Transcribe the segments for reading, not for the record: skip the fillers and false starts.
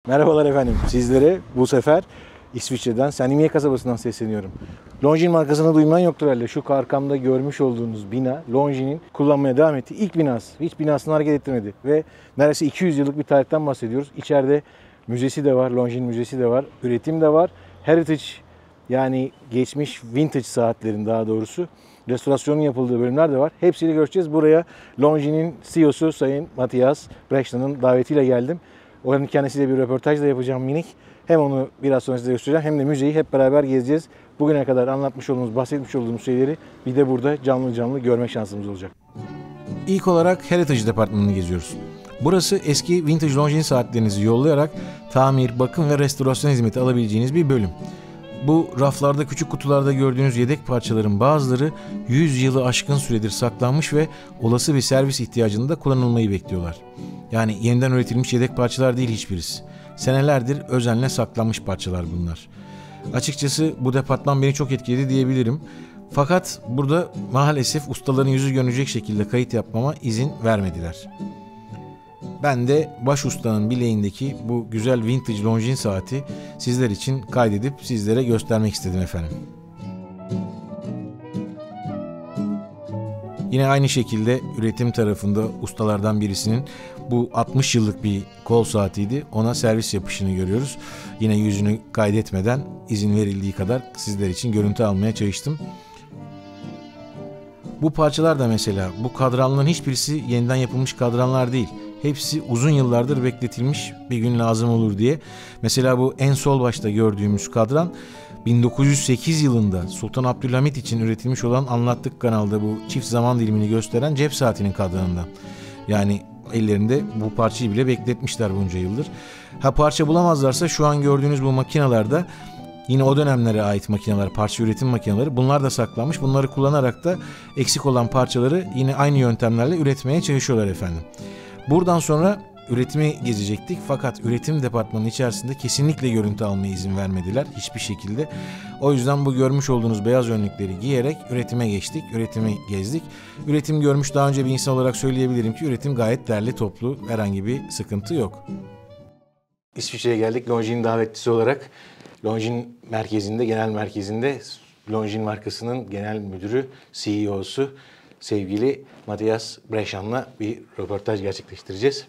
Merhabalar efendim. Sizlere bu sefer İsviçre'den Seneyi kasabasından sesleniyorum. Longines markasını duymayan yoktur herhalde. Şu arkamda görmüş olduğunuz bina Longines'in kullanmaya devam ettiği ilk binası. Hiç binasını hareket ettirmedi ve neredeyse 200 yıllık bir tarihten bahsediyoruz. İçeride müzesi de var, Longines müzesi de var, üretim de var. Heritage yani geçmiş vintage saatlerin daha doğrusu restorasyonun yapıldığı bölümler de var. Hepsiyle görüşeceğiz. Buraya Longines'in CEO'su Sayın Matthias Breschan'ın davetiyle geldim. Oranın kendisiyle bir röportaj da yapacağım minik. Hem onu biraz sonra size göstereceğim hem de müzeyi hep beraber gezeceğiz. Bugüne kadar anlatmış olduğumuz, bahsetmiş olduğumuz şeyleri bir de burada canlı canlı görmek şansımız olacak. İlk olarak Heritage departmanını geziyoruz. Burası eski vintage Longines saatlerinizi yollayarak tamir, bakım ve restorasyon hizmeti alabileceğiniz bir bölüm. Bu raflarda küçük kutularda gördüğünüz yedek parçaların bazıları 100 yılı aşkın süredir saklanmış ve olası bir servis ihtiyacında kullanılmayı bekliyorlar. Yani yeniden üretilmiş yedek parçalar değil hiçbirisi. Senelerdir özenle saklanmış parçalar bunlar. Açıkçası bu departman beni çok etkiledi diyebilirim. Fakat burada maalesef ustaların yüzü görünecek şekilde kayıt yapmama izin vermediler. Ben de baş ustanın bileğindeki bu güzel vintage Longines saati sizler için kaydedip sizlere göstermek istedim efendim. Yine aynı şekilde üretim tarafında ustalardan birisinin bu 60 yıllık bir kol saatiydi. Ona servis yapışını görüyoruz. Yine yüzünü kaydetmeden izin verildiği kadar sizler için görüntü almaya çalıştım. Bu parçalar da mesela bu kadranların hiçbirisi yeniden yapılmış kadranlar değil. Hepsi uzun yıllardır bekletilmiş, bir gün lazım olur diye. Mesela bu en sol başta gördüğümüz kadran 1908 yılında Sultan Abdülhamit için üretilmiş olan Anlattık kanalda bu çift zaman dilimini gösteren cep saatinin kadranından. Yani ellerinde bu parçayı bile bekletmişler bunca yıldır. Ha parça bulamazlarsa şu an gördüğünüz bu makinalarda yine o dönemlere ait makineler, parça üretim makineleri bunlar da saklanmış. Bunları kullanarak da eksik olan parçaları yine aynı yöntemlerle üretmeye çalışıyorlar efendim. Buradan sonra üretimi gezecektik fakat üretim departmanı içerisinde kesinlikle görüntü almaya izin vermediler hiçbir şekilde. O yüzden bu görmüş olduğunuz beyaz önlükleri giyerek üretime geçtik, üretimi gezdik. Üretim görmüş daha önce bir insan olarak söyleyebilirim ki üretim gayet derli toplu, herhangi bir sıkıntı yok. İsviçre'ye geldik Longines davetlisi olarak. Longines merkezinde, genel merkezinde Longines markasının genel müdürü, CEO'su sevgili Matthias Breschan'la bir röportaj gerçekleştireceğiz.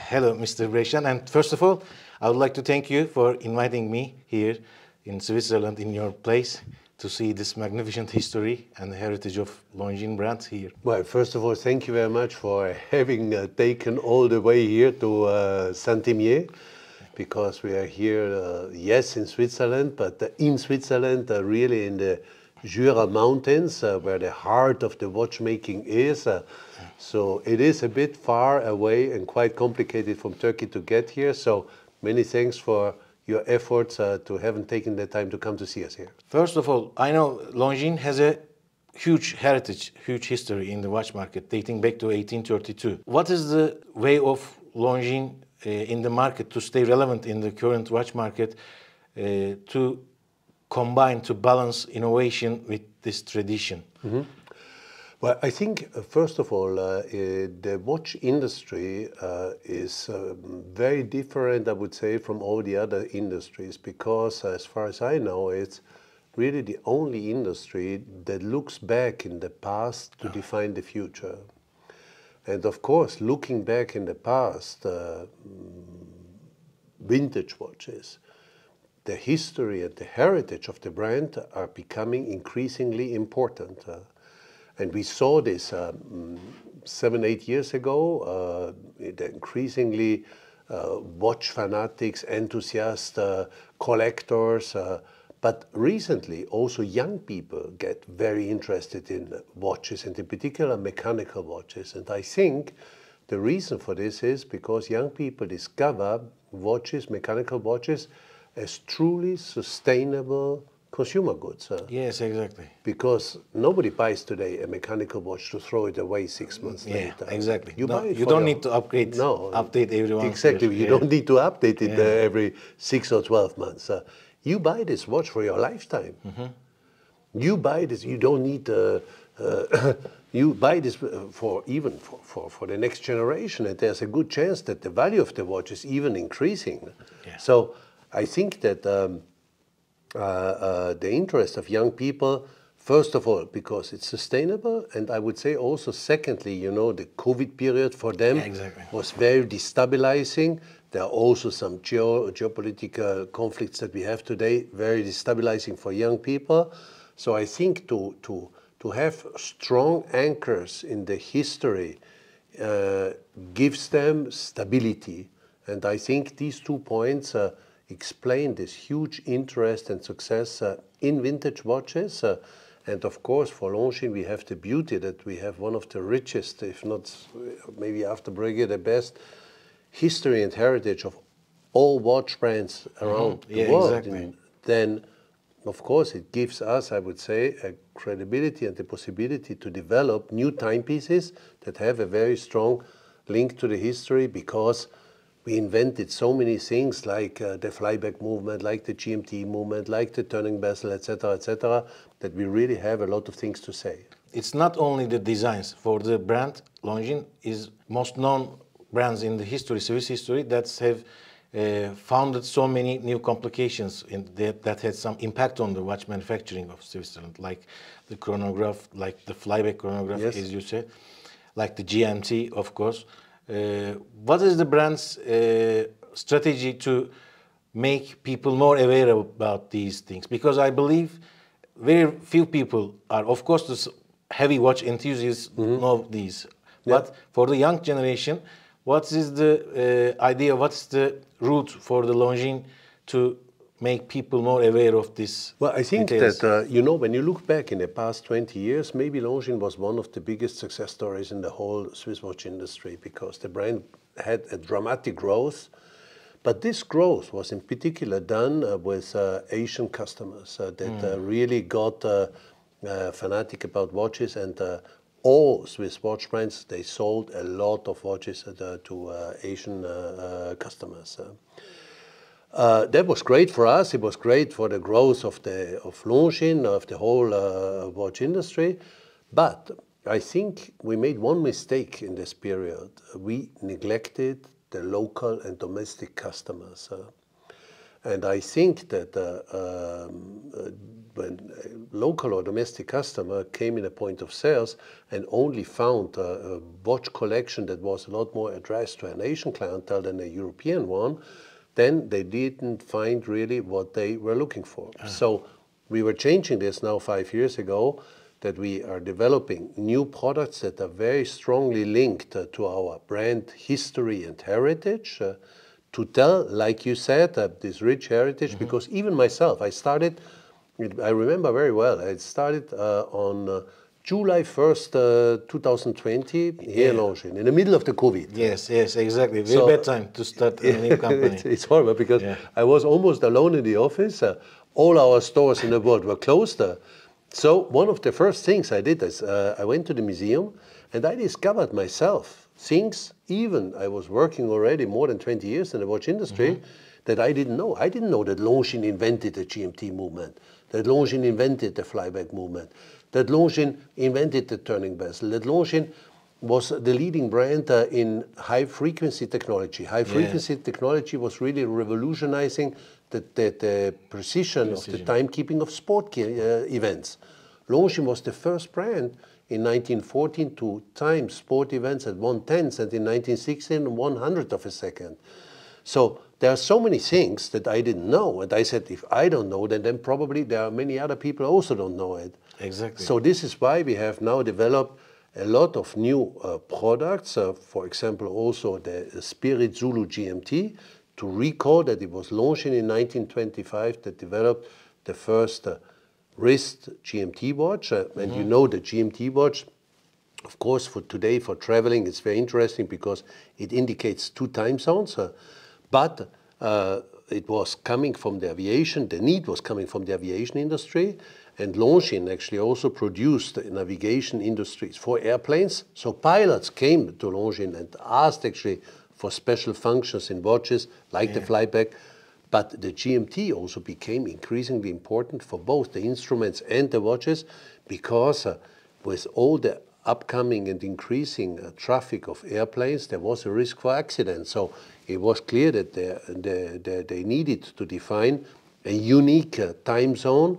Hello Mr. Breschan, and first of all, I would like to thank you for inviting me here in Switzerland in your place to see this magnificent history and heritage of Longines brand here. Well, first of all, thank you very much for having taken all the way here to Saint-Imier, because we are here, yes, in Switzerland, but in Switzerland, really in the Jura Mountains, where the heart of the watchmaking is. So it is a bit far away and quite complicated from Turkey to get here. So many thanks for your efforts to having taken the time to come to see us here. First of all, I know Longines has a huge heritage, huge history in the watch market dating back to 1832. What is the way of Longines in the market to stay relevant in the current watch market, to combine, to balance innovation with this tradition? Mm-hmm. Well, I think, first of all, the watch industry is very different, I would say, from all the other industries, because as far as I know, it's really the only industry that looks back in the past to define the future. And of course, looking back in the past, vintage watches, the history and the heritage of the brand are becoming increasingly important. And we saw this 7-8 years ago, the increasingly watch fanatics, enthusiasts, collectors, but recently also young people get very interested in watches, and in particular mechanical watches. And I think the reason for this is because young people discover watches, mechanical watches, as truly sustainable consumer goods. Yes, exactly. Because nobody buys today a mechanical watch to throw it away 6 months later. Yeah, exactly. You, you don't need to upgrade, update every 1 Exactly, year. you don't need to update it every 6 or 12 months. You buy this watch for your lifetime. Mm-hmm. You buy this, you don't need you buy this for the next generation, and there's a good chance that the value of the watch is even increasing. Yeah. So I think that the interest of young people, first of all, because it's sustainable, and I would say also, secondly, you know, the COVID period for them was very destabilizing. There are also some geopolitical conflicts that we have today, very destabilizing for young people. So I think to have strong anchors in the history gives them stability. And I think these 2 points explain this huge interest and success in vintage watches. And of course, for Longines, we have the beauty that we have one of the richest, if not maybe after Breguet, the best history and heritage of all watch brands around the world. Exactly. And then, of course, it gives us, I would say, a credibility and the possibility to develop new timepieces that have a very strong link to the history, because we invented so many things like the flyback movement, like the GMT movement, like the turning bezel, etc., that we really have a lot of things to say. It's not only the designs. For the brand, Longines is most known brands in the history, Swiss history, that have founded so many new complications that had some impact on the watch manufacturing of Switzerland, like the chronograph, like the flyback chronograph, yes, as you said, like the GMT, of course. What is the brand's strategy to make people more aware about these things? Because I believe very few people are, of course, the heavy watch enthusiasts know these. Yeah. But for the young generation, what is the idea, what's the route for the Longines to make people more aware of this? Well, I think details? that, you know, when you look back in the past 20 years, maybe Longines was one of the biggest success stories in the whole Swiss watch industry, because the brand had a dramatic growth. But this growth was in particular done with Asian customers that really got fanatic about watches, and all Swiss watch brands, they sold a lot of watches to Asian customers. That was great for us. It was great for the growth of Longines, of the whole watch industry. But I think we made one mistake in this period. We neglected the local and domestic customers. And I think that when a local or domestic customer came in a point of sales and only found a watch collection that was a lot more addressed to an Asian clientele than a European one, then they didn't find really what they were looking for. So we were changing this now 5 years ago, that we are developing new products that are very strongly linked to our brand history and heritage, to tell, like you said, this rich heritage, because even myself, I started, I remember very well, I started on July 1st, 2020, here in Longines, in the middle of the COVID. Yes, yes, exactly. Very bad time to start a new company. It's horrible, because I was almost alone in the office. All our stores in the world were closed. So one of the first things I did is I went to the museum, and I discovered myself things, even I was working already more than 20 years in the watch industry, that I didn't know. I didn't know that Longines invented the GMT movement, that Longines invented the flyback movement, that Longines invented the turning bezel, that Longines was the leading brand in high-frequency technology. High-frequency technology was really revolutionizing the precision of the timekeeping of sport events. Longines was the first brand in 1914 to time sport events at 1/10th, and in 1916 1/100th of a second. So there are so many things that I didn't know, and I said, if I don't know, then probably there are many other people who also don't know it. Exactly. So this is why we have now developed a lot of new products, for example, also the Spirit Zulu GMT, to recall that it was Longines in 1925 that developed the first wrist GMT watch. And you know the GMT watch, of course, for today, for traveling, it's very interesting because it indicates 2 time zones. But it was coming from the aviation, the need was coming from the aviation industry. And Longines actually also produced navigation industries for airplanes. So pilots came to Longines and asked actually for special functions in watches, like the flyback. But the GMT also became increasingly important for both the instruments and the watches, because with all the upcoming and increasing traffic of airplanes, there was a risk for accidents. So it was clear that they needed to define a unique time zone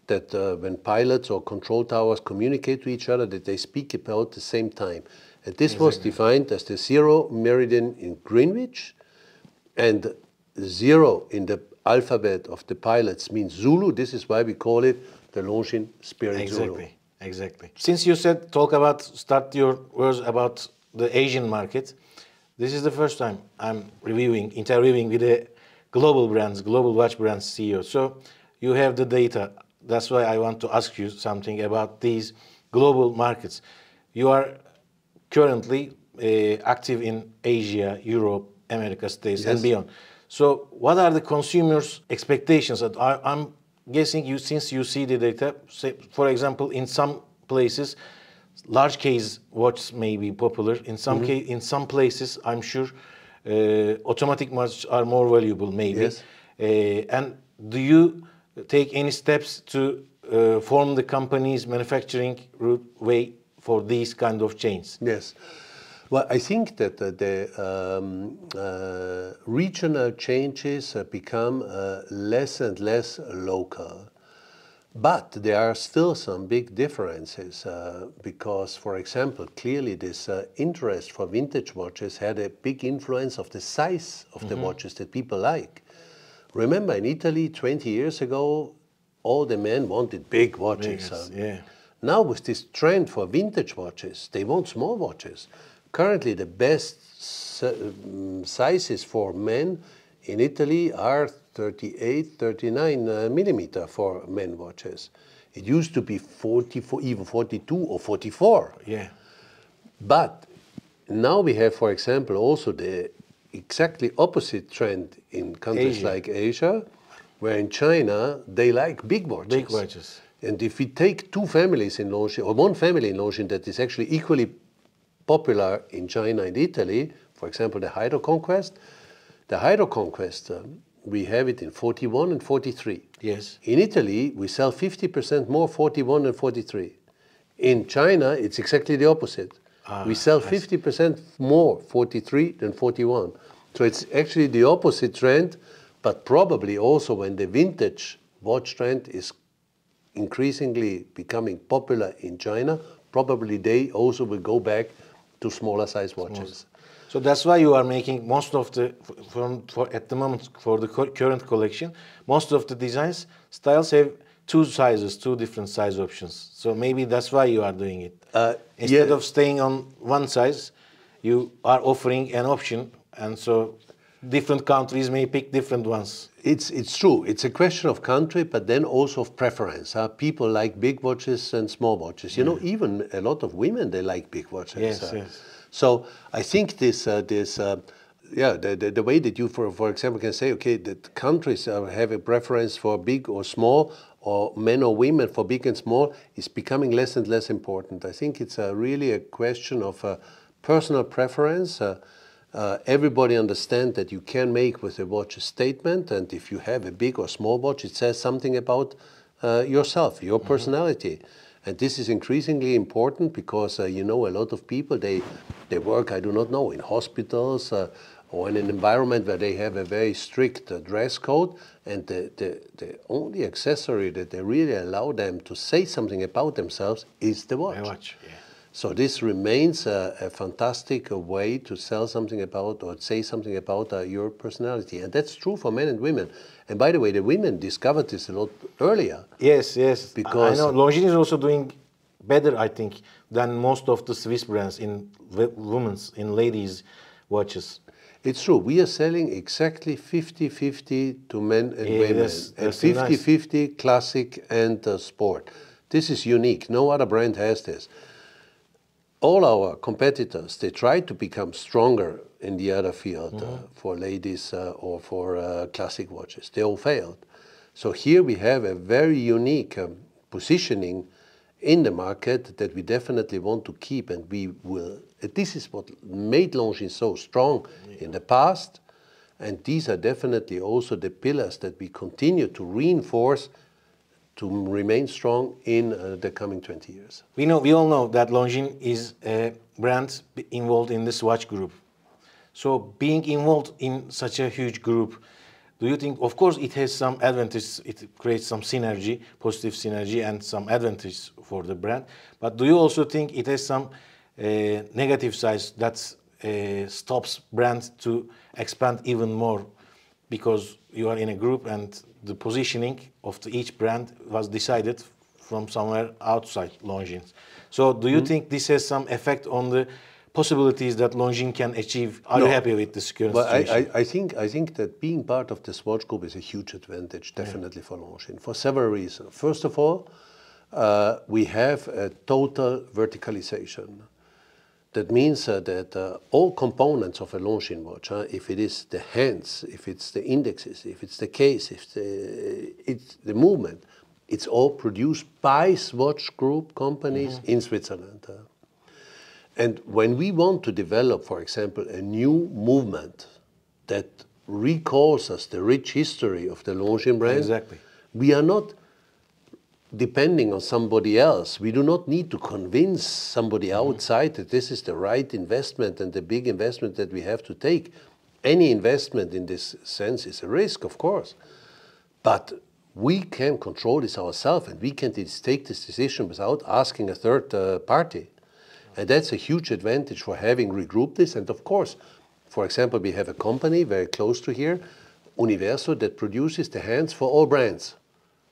that when pilots or control towers communicate to each other, that they speak about the same time. And this was defined as the 0 meridian in Greenwich, and 0 in the alphabet of the pilots means Zulu. This is why we call it the Longines Spirit Zulu. Exactly. Since you said start your words about the Asian market, this is the first time I'm interviewing with a global watch brands CEO. So you have the data. That's why I want to ask you something about these global markets. You are currently active in Asia, Europe, America States, and beyond. So what are the consumers' expectations? I'm guessing since you see the data, say, for example, in some places, large case watches may be popular. In some places, I'm sure automatic watches are more valuable, maybe. Yes. And do you take any steps to form the company's manufacturing way for these kind of chains? Yes. Well, I think that the regional changes become less and less local. But there are still some big differences because, for example, clearly this interest for vintage watches had a big influence of the size of the watches that people like. Remember, in Italy 20 years ago, all the men wanted big watches. Now with this trend for vintage watches, they want small watches. Currently, the best sizes for men in Italy are 38, 39 millimeter for men watches. It used to be 44, even 42 or 44. Yeah. But now we have, for example, also the exactly opposite trend in countries like Asia, where in China they like big watches. Big watches. And if we take two families in Longines, or one family in Longines that is actually equally popular in China and Italy, for example, the Hydro Conquest. The Hydro Conquest, we have it in 41 and 43. Yes. In Italy, we sell 50% more 41 and 43. In China, it's exactly the opposite. We sell 50% more 43 than 41. So it's actually the opposite trend, but probably also when the vintage watch trend is increasingly becoming popular in China, probably they also will go back to smaller size watches. So that's why you are making most of the, at the moment, for the current collection, most of the designs, styles have two sizes, two different size options. So maybe that's why you are doing it. Instead of staying on one size, you are offering an option, and so different countries may pick different ones. It's true. It's a question of country, but then also of preference. People like big watches and small watches. You know, even a lot of women, they like big watches. Yes, yes. So I think the way that you, for example, can say, okay, that countries have a preference for big or small, or men or women for big and small, is becoming less and less important. I think it's really a question of personal preference. Everybody understands that you can make with a watch a statement, and if you have a big or small watch, it says something about yourself, your personality. And this is increasingly important because, you know, a lot of people, they work, I do not know, in hospitals or in an environment where they have a very strict dress code, and the only accessory that they really allow them to say something about themselves is the watch. The watch, yeah. So this remains a fantastic way to sell something about or say something about your personality. And that's true for men and women. And by the way, the women discovered this a lot earlier. Yes, yes. Because I know Longines is also doing better, I think, than most of the Swiss brands in women's, in ladies' watches. It's true. We are selling exactly 50-50 to men and women. That's and 50-50 nice. Classic and sport. This is unique. No other brand has this. All our competitors, they try to become stronger in the other field for ladies or for classic watches. They all failed. So here we have a very unique positioning in the market that we definitely want to keep, and we will. This is what made Longines so strong in the past, and these are definitely also the pillars that we continue to reinforce to remain strong in the coming 20 years. We all know that Longines is a brand involved in the Swatch group. So being involved in such a huge group, do you think, of course it has some advantages, it creates some synergy, positive synergy and some advantages for the brand, but do you also think it has some negative sides that stops brands to expand even more because you are in a group and the positioning of each brand was decided from somewhere outside Longines? So do you think this has some effect on the possibilities that Longines can achieve? Are you happy with this current situation? I think that being part of the Swatch group is a huge advantage, definitely for Longines, for several reasons. First of all, we have a total verticalization. That means that all components of a Longines watch, if it is the hands, if it's the indexes, if it's the case, if it's the movement, it's all produced by Swatch group companies in Switzerland. And when we want to develop, for example, a new movement that recalls us the rich history of the Longines brand, we are not depending on somebody else. We do not need to convince somebody outside that this is the right investment and the big investment that we have to take. Any investment in this sense is a risk, of course. But we can control this ourselves and we can take this decision without asking a third party. And that's a huge advantage for having regrouped this. And of course, for example, we have a company very close to here, Universo, that produces the hands for all brands.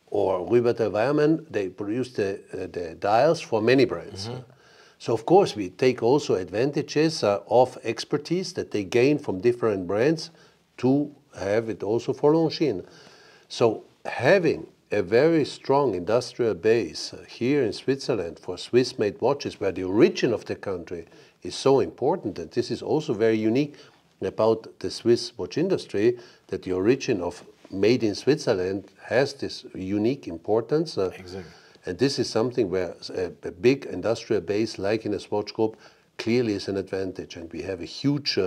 Or Rüber der Weimann, they produce the dials for many brands. So of course we take also advantages of expertise that they gain from different brands to have it also for Longines. So having a very strong industrial base here in Switzerland for Swiss-made watches, where the origin of the country is so important, and this is also very unique about the Swiss watch industry, that the origin of made in Switzerland has this unique importance. And this is something where a big industrial base like in a Swatch group clearly is an advantage. And we have a huge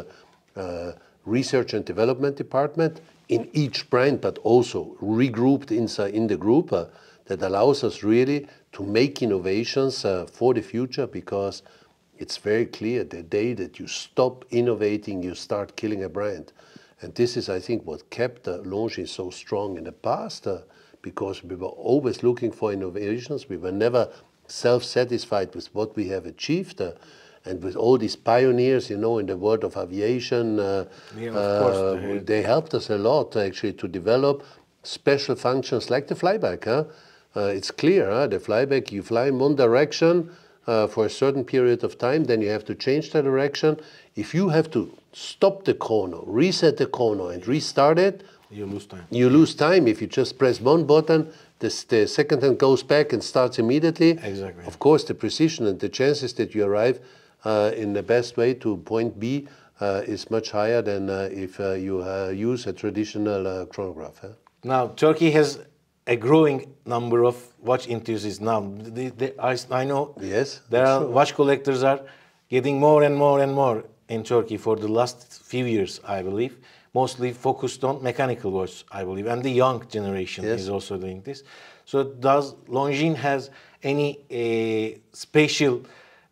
research and development department in each brand, but also regrouped inside in the group that allows us really to make innovations for the future, because it's very clear the day that you stop innovating, you start killing a brand. And this is, I think, what kept Longines so strong in the past, because we were always looking for innovations. We were never self-satisfied with what we have achieved. And with all these pioneers, in the world of aviation, they helped us a lot, actually, to develop special functions like the flyback. It's clear, the flyback, you fly in one direction for a certain period of time, then you have to change the direction. If you have to stop the chrono, reset the chrono, and restart it, you lose time. You lose time. If you just press one button, the second hand goes back and starts immediately. Of course, the precision and the chances that you arrive in the best way to point B is much higher than if you use a traditional chronograph. Now, Turkey has a growing number of watch enthusiasts now. I know there are watch collectors are getting more and more and more in Turkey for the last few years, I believe, mostly focused on mechanical watch, I believe, and the young generation is also doing this. So does Longines has any special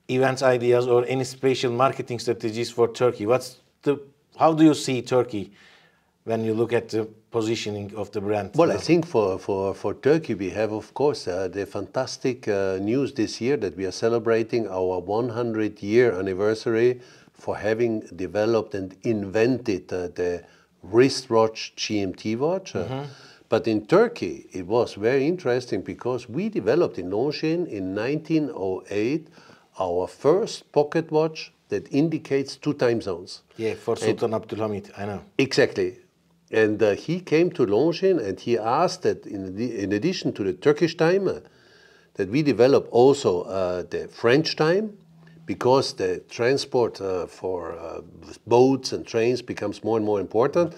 event ideas or any special marketing strategies for Turkey? How do you see Turkey when you look at the positioning of the brand? Well, I think for Turkey we have, of course, the fantastic news this year that we are celebrating our 100-year anniversary for having developed and invented the wristwatch GMT watch. But in Turkey it was very interesting because we developed in Longines in 1908 our first pocket watch that indicates 2 time zones. Yeah, for Sultan Abdulhamid, I know. Exactly. And he came to Longines and he asked that in addition to the Turkish time, that we develop also the French time, because the transport for boats and trains becomes more and more important.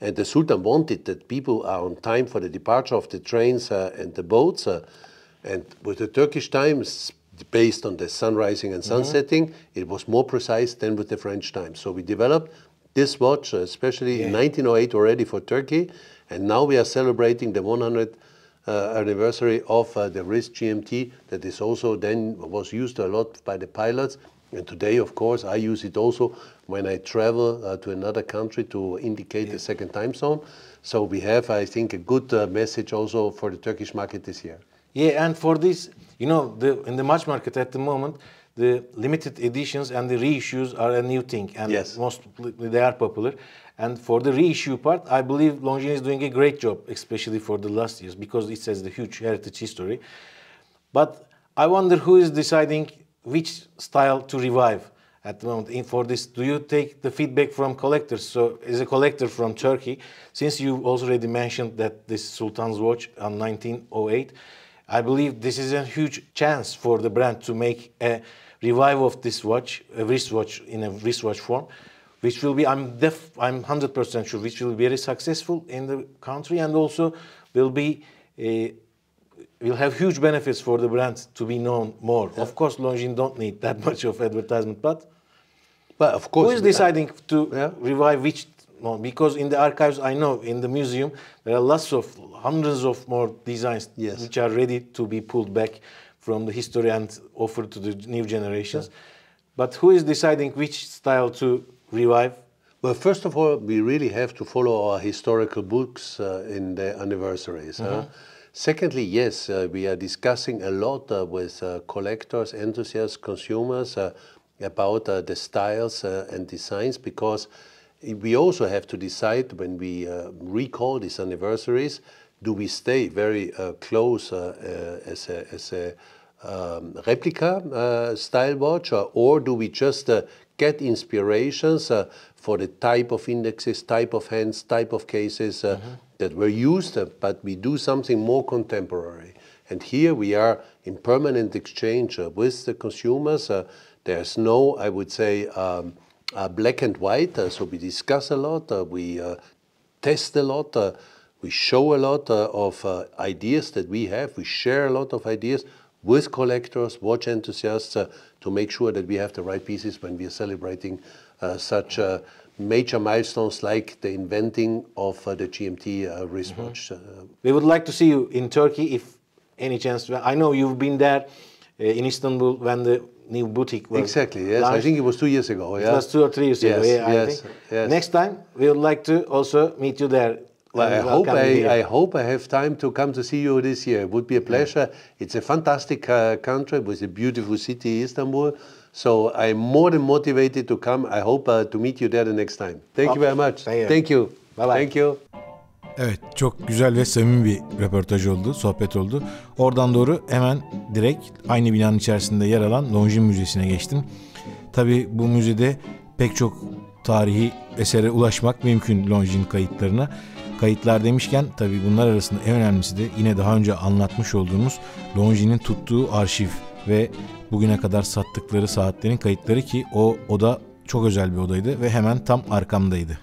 And the Sultan wanted that people are on time for the departure of the trains and the boats. And with the Turkish time, based on the sun rising and sun setting, it was more precise than with the French time. So we developed this watch, especially in 1908 already for Turkey. And now we are celebrating the 100th anniversary of the wrist GMT that is also then was used a lot by the pilots. And today, of course, I use it also when I travel to another country to indicate the second time zone. So we have, I think, a good message also for the Turkish market this year. Yeah, and for this, you know, in the match market at the moment, the limited editions and the reissues are a new thing, and Yes. mostly they are popular. And for the reissue part, I believe Longines is doing a great job, especially for the last years, because it has the huge heritage history. But I wonder who is deciding which style to revive at the moment. For this, do you take the feedback from collectors? So, as a collector from Turkey, since you already mentioned that this Sultan's watch on 1908, I believe this is a huge chance for the brand to make a revival of this watch, a wristwatch in a wristwatch form, which will be, I'm 100% sure, which will be very successful in the country, and also will be will have huge benefits for the brand to be known more. Yeah. Of course, Longines don't need that much of advertisement, but of course, who is deciding to revive which? Because in the archives, I know in the museum there are hundreds of more designs which are ready to be pulled back from the history and offered to the new generations. Yeah. But who is deciding which style to revive? Well, first of all, we really have to follow our historical books in the anniversaries. Secondly, yes, we are discussing a lot with collectors, enthusiasts, consumers about the styles and designs, because we also have to decide when we recall these anniversaries, do we stay very close as a replica style watch, or do we just get inspirations for the type of indexes, type of hands, type of cases that were used, but we do something more contemporary. And here we are in permanent exchange with the consumers. There's no, I would say, black and white, so we discuss a lot, we test a lot, we show a lot of ideas that we have, we share a lot of ideas with collectors, watch enthusiasts, to make sure that we have the right pieces when we are celebrating such major milestones like the inventing of the GMT wristwatch. We would like to see you in Turkey if any chance. I know you've been there in Istanbul when the new boutique was exactly, yes. launched. I think it was 2 years ago. It was 2 or 3 years ago, yeah, I think. Yes. Next time, we would like to also meet you there. I hope I have time to come to see you this year. It would be a pleasure. It's a fantastic country with a beautiful city, Istanbul. So I'm more than motivated to come. I hope to meet you there the next time. Thank you very much. Thank you. Bye bye. Thank you. Evet, çok güzel ve samimi bir röportaj oldu, sohbet oldu. Oradan doğru hemen direkt aynı binanın içerisinde yer alan Longines Müzesi'ne geçtim. Tabii bu müzede pek çok tarihi esere ulaşmak mümkün, Longines kayıtlarına. Kayıtlar demişken tabii bunlar arasında en önemlisi de yine daha önce anlatmış olduğumuz Longines'in tuttuğu arşiv ve bugüne kadar sattıkları saatlerin kayıtları, ki o oda çok özel bir odaydı ve hemen tam arkamdaydı.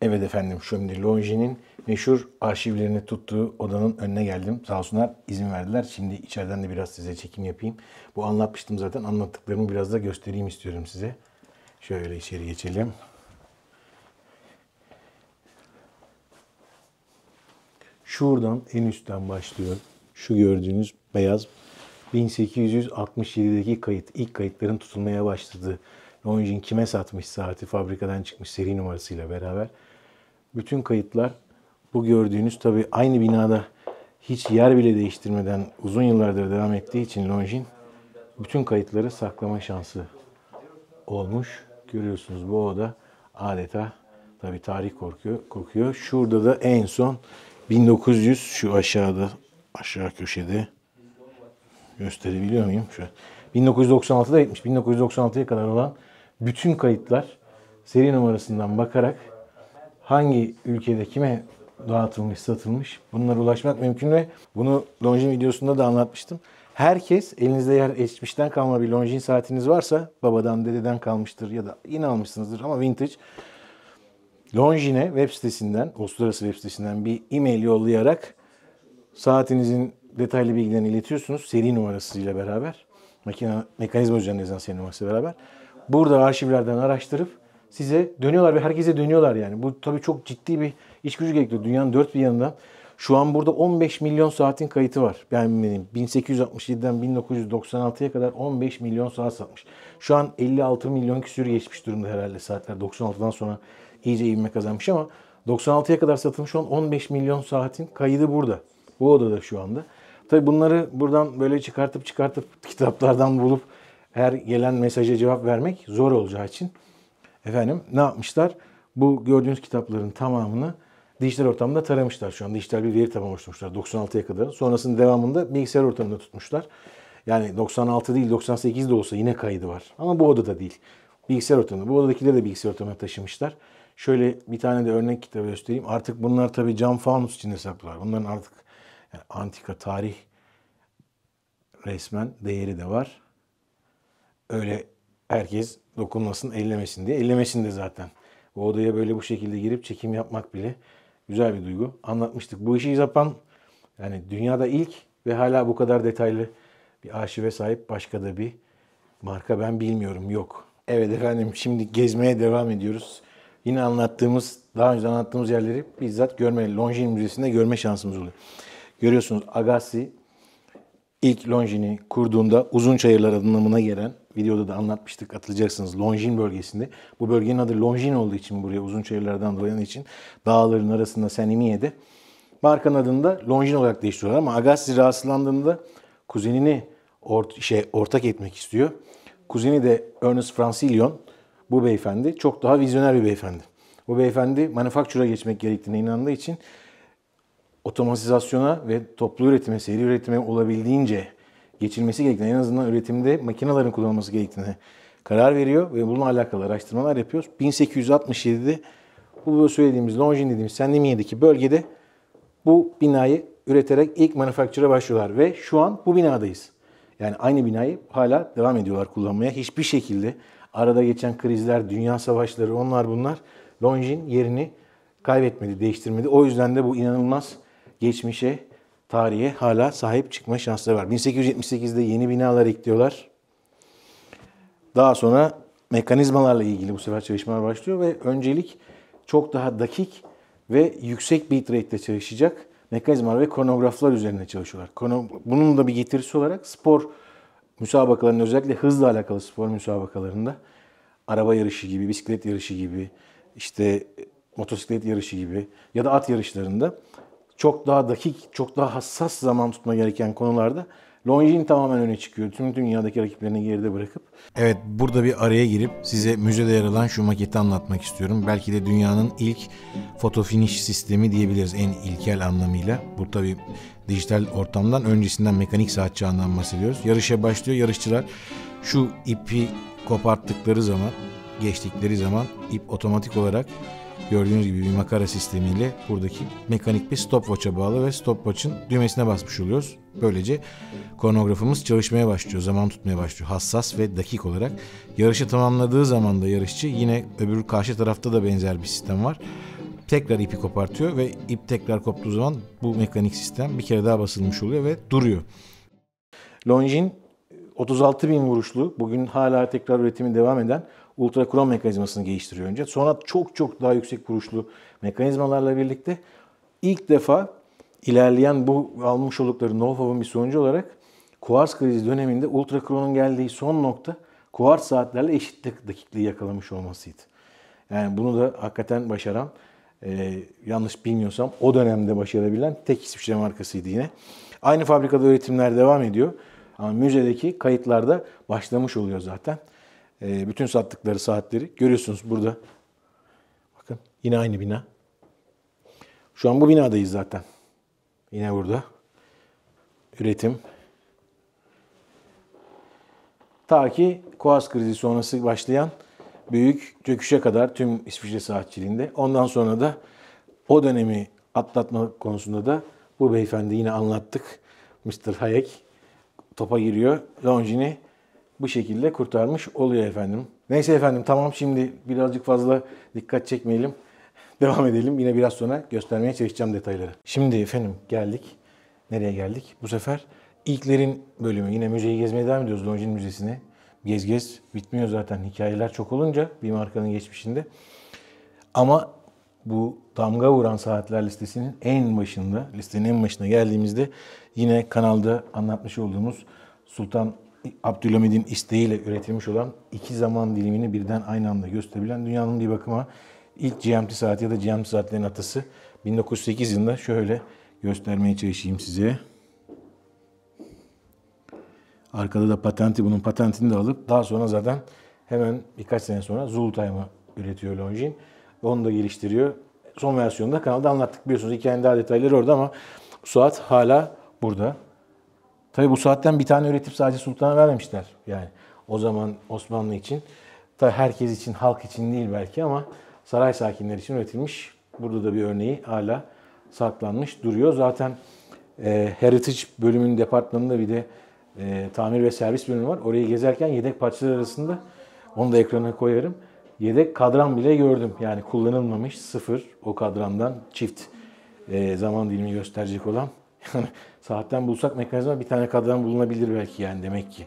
Evet efendim, şimdi Longines'in meşhur arşivlerini tuttuğu odanın önüne geldim. Sağ olsunlar izin verdiler. Şimdi içeriden de biraz size çekim yapayım. Bu anlatmıştım zaten. Anlattıklarımı biraz da göstereyim istiyorum size. Şöyle içeri geçelim. Şuradan en üstten başlıyor. Şu gördüğünüz beyaz 1867'deki kayıt. İlk kayıtların tutulmaya başladığı. Longines kime satmış saati, fabrikadan çıkmış seri numarasıyla beraber. Bütün kayıtlar bu gördüğünüz, tabii aynı binada hiç yer bile değiştirmeden uzun yıllardır devam ettiği için Longines bütün kayıtları saklama şansı olmuş. Görüyorsunuz bu oda adeta tabii tarih kokuyor. Şurada da en son 1900, şu aşağıda, aşağı köşede gösterebiliyor muyum? Şu 1996'da gitmiş. 1996'ya kadar olan bütün kayıtlar seri numarasından bakarak hangi ülkede kime dağıtılmış, satılmış, bunlara ulaşmak mümkün ve bunu Longines videosunda da anlatmıştım. Herkes, elinizde yer geçmişten kalma bir Longines saatiniz varsa, babadan dededen kalmıştır ya da yine almışsınızdır ama vintage, Longines'e web sitesinden, uluslararası web sitesinden bir e-mail yollayarak saatinizin detaylı bilgilerini iletiyorsunuz. Seri numarasıyla beraber, mekanizma üzerinde yazan seri numarasıyla beraber. Burada arşivlerden araştırıp size dönüyorlar ve herkese dönüyorlar yani. Bu tabii çok ciddi bir iş gücü gerektiriyor. Dünyanın dört bir yanından Şu an burada 15 milyon saatin kayıtı var. Yani 1867'den 1996'ya kadar 15 milyon saat satmış. Şu an 56 milyon küsür geçmiş durumda herhalde saatler. 96'dan sonra iyice ivme kazanmış ama 96'ya kadar satılmış olan 15 milyon saatin kaydı burada. Bu odada şu anda. Tabii bunları buradan böyle çıkartıp kitaplardan bulup her gelen mesaja cevap vermek zor olacağı için efendim ne yapmışlar? Bu gördüğünüz kitapların tamamını dijital ortamda taramışlar şu an. Dijital bir veri tabanı oluşturmuşlar 96'ya kadar. Sonrasının devamında bilgisayar ortamında tutmuşlar. Yani 96 değil 98 de olsa yine kaydı var. Ama bu odada değil. Bilgisayar ortamında. Bu odadakileri de bilgisayar ortamına taşımışlar. Şöyle bir tane de örnek kitabı göstereyim. Artık bunlar tabii cam fanus içinde saklılar. Bunların artık yani antika tarih resmen değeri de var. Öyle herkes dokunmasın, ellemesin diye. Ellemesin de zaten. Bu odaya böyle bu şekilde girip çekim yapmak bile güzel bir duygu. Anlatmıştık. Bu işi yapan yani dünyada ilk ve hala bu kadar detaylı bir arşive sahip başka da bir marka ben bilmiyorum. Yok. Evet efendim şimdi gezmeye devam ediyoruz. Yine daha önce anlattığımız yerleri bizzat Longines Müzesi'nde görme şansımız oluyor. Görüyorsunuz Agassi ilk Longines'i kurduğunda Uzunçayırlar anlamına gelen, videoda da anlatmıştık hatırlayacaksınız Longines bölgesinde. Bu bölgenin adı Longines olduğu için buraya Uzunçayırlardan dolayı için dağların arasında Senimiye'de markanın adını da Longines olarak değiştiriyorlar ama Agassi rahatsızlandığında kuzenini ortak etmek istiyor. Kuzeni de Ernest Francillon, bu beyefendi çok daha vizyoner bir beyefendi. Bu beyefendi manufaktura geçmek gerektiğine inandığı için otomatizasyona ve toplu üretime, seri üretime olabildiğince geçilmesi gerektiğine, en azından üretimde makinelerin kullanılması gerektiğine karar veriyor ve bununla alakalı araştırmalar yapıyoruz. 1867'de bu söylediğimiz Longines dediğimiz Saint-Denis'deki bölgede bu binayı üreterek ilk manufaktura başlıyorlar ve şu an bu binadayız. Yani aynı binayı hala devam ediyorlar kullanmaya. Hiçbir şekilde arada geçen krizler, dünya savaşları, onlar bunlar Longines yerini kaybetmedi, değiştirmedi. O yüzden de bu inanılmaz geçmişe, tarihe hala sahip çıkma şansları var. 1878'de yeni binalar ekliyorlar. Daha sonra mekanizmalarla ilgili bu sefer çalışmalar başlıyor ve öncelik çok daha dakik ve yüksek bitrate'de çalışacak mekanizmalar ve kronograflar üzerine çalışıyorlar. Bunun da bir getirisi olarak spor müsabakalarında, özellikle hızla alakalı spor müsabakalarında araba yarışı gibi, bisiklet yarışı gibi, işte motosiklet yarışı gibi ya da at yarışlarında çok daha dakik, çok daha hassas zaman tutma gereken konularda Longines tamamen öne çıkıyor. Tüm dünyadaki rakiplerini geride bırakıp. Evet, burada bir araya girip size müzede yer alan şu maketi anlatmak istiyorum. Belki de dünyanın ilk foto finish sistemi diyebiliriz en ilkel anlamıyla. Bu tabii dijital ortamdan öncesinden mekanik saat çağından bahsediyoruz. Yarışa başlıyor. Yarışçılar şu ipi koparttıkları zaman, geçtikleri zaman ip otomatik olarak gördüğünüz gibi bir makara sistemiyle buradaki mekanik bir stopwatch'a bağlı ve stopwatch'ın düğmesine basmış oluyoruz. Böylece kronografımız çalışmaya başlıyor, zaman tutmaya başlıyor. Hassas ve dakik olarak. Yarışı tamamladığı zaman da yarışçı yine öbür karşı tarafta da benzer bir sistem var. Tekrar ipi kopartıyor ve ip tekrar koptuğu zaman bu mekanik sistem bir kere daha basılmış oluyor ve duruyor. Longines 36.000 vuruşlu, bugün hala tekrar üretimi devam eden ultrakrom mekanizmasını geliştiriyor önce. Sonra çok daha yüksek vuruşlu mekanizmalarla birlikte ilk defa ilerleyen bu almış oldukları know-how'un bir sonucu olarak kuars krizi döneminde ultrakromun geldiği son nokta kuars saatlerle eşit dakikliği yakalamış olmasıydı. Yani bunu da hakikaten başaran, yanlış bilmiyorsam o dönemde başarabilen tek İsviçre markasıydı yine. Aynı fabrikada üretimler devam ediyor. Ama müzedeki kayıtlarda başlamış oluyor zaten. Bütün sattıkları saatleri görüyorsunuz burada. Bakın yine aynı bina. Şu an bu binadayız zaten. Yine burada. Üretim. Ta ki kuars krizi sonrası başlayan büyük çöküşe kadar tüm İsviçre saatçiliğinde. Ondan sonra da o dönemi atlatma konusunda da bu beyefendi yine anlattık. Mr. Hayek topa giriyor. Longines'i bu şekilde kurtarmış oluyor efendim. Neyse efendim tamam, şimdi birazcık fazla dikkat çekmeyelim. Devam edelim. Yine biraz sonra göstermeye çalışacağım detayları. Şimdi efendim geldik. Nereye geldik? Bu sefer ilklerin bölümü. Yine müzeyi gezmeye devam ediyoruz, Longines Müzesi'ne. Gez bitmiyor zaten. Hikayeler çok olunca bir markanın geçmişinde. Ama bu damga vuran saatler listesinin listenin en başına geldiğimizde yine kanalda anlatmış olduğumuz Sultan Abdülhamid'in isteğiyle üretilmiş olan 2 zaman dilimini birden aynı anda gösterebilen dünyanın bir bakıma ilk GMT saati ya da GMT saatlerin atası 1908 yılında şöyle göstermeye çalışayım size. Arkada da bunun patentini de alıp daha sonra zaten hemen birkaç sene sonra Zulu Time'ı üretiyor Longines. Onu da geliştiriyor. Son versiyonunda kanalda anlattık biliyorsunuz. Hikayenin daha detayları orada ama bu saat hala burada. Tabii bu saatten bir tane üretip sadece sultana vermemişler. Yani o zaman Osmanlı için, tabii herkes için, halk için değil belki ama saray sakinleri için üretilmiş. Burada da bir örneği hala saklanmış duruyor. Zaten Heritage bölümünün departmanında bir de tamir ve servis bölümü var. Orayı gezerken yedek parçalar arasında, onu da ekrana koyarım, yedek kadran bile gördüm. Yani kullanılmamış, sıfır, o kadrandan çift zaman dilimi gösterecek olan. Yani saatten bulsak mekanizma bir tane kadran bulunabilir belki yani demek ki.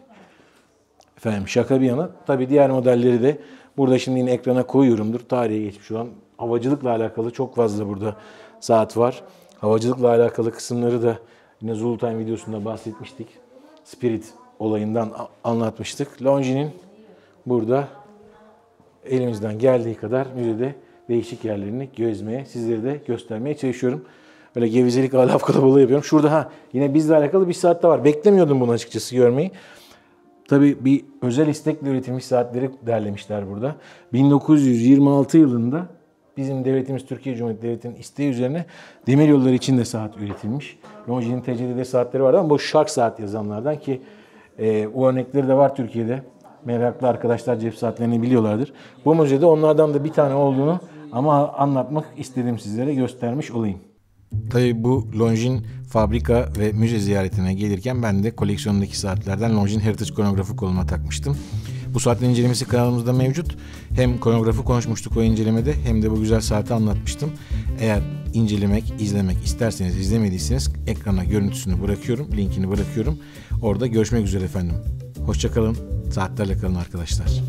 Efendim şaka bir yana, tabii diğer modelleri de burada şimdi yine ekrana koyuyorumdur. Tarihe geçmiş olan havacılıkla alakalı çok fazla burada saat var. Havacılıkla alakalı kısımları da yine Zulu Time videosunda bahsetmiştik. Spirit olayından anlatmıştık. Longines'in burada elimizden geldiği kadar müzede değişik yerlerini gezmeye, sizlere de göstermeye çalışıyorum. Öyle gevezelik, laf kalabalığı yapıyorum. Şurada yine bizle alakalı bir saat de var. Beklemiyordum bunu açıkçası görmeyi. Tabii bir özel istekle üretilmiş saatleri derlemişler burada. 1926 yılında bizim devletimiz, Türkiye Cumhuriyeti Devleti'nin isteği üzerine demiryolları için de saat üretilmiş. Longines'in TCD'de saatleri vardı ama bu Shark saat yazanlardan ki o örnekleri de var Türkiye'de. Meraklı arkadaşlar cep saatlerini biliyorlardır. Bu müzede onlardan da bir tane olduğunu ama anlatmak istedim sizlere, göstermiş olayım. Tabii bu Longines fabrika ve müze ziyaretine gelirken ben de koleksiyondaki saatlerden Longines Heritage kronografı koluma takmıştım. Bu saatlerin incelemesi kanalımızda mevcut. Hem kronografı konuşmuştuk o incelemede hem de bu güzel saati anlatmıştım. Eğer incelemek, izlemek isterseniz, izlemediyseniz ekrana görüntüsünü bırakıyorum, linkini bırakıyorum. Orada görüşmek üzere efendim. Hoşça kalın, saatlerle kalın arkadaşlar.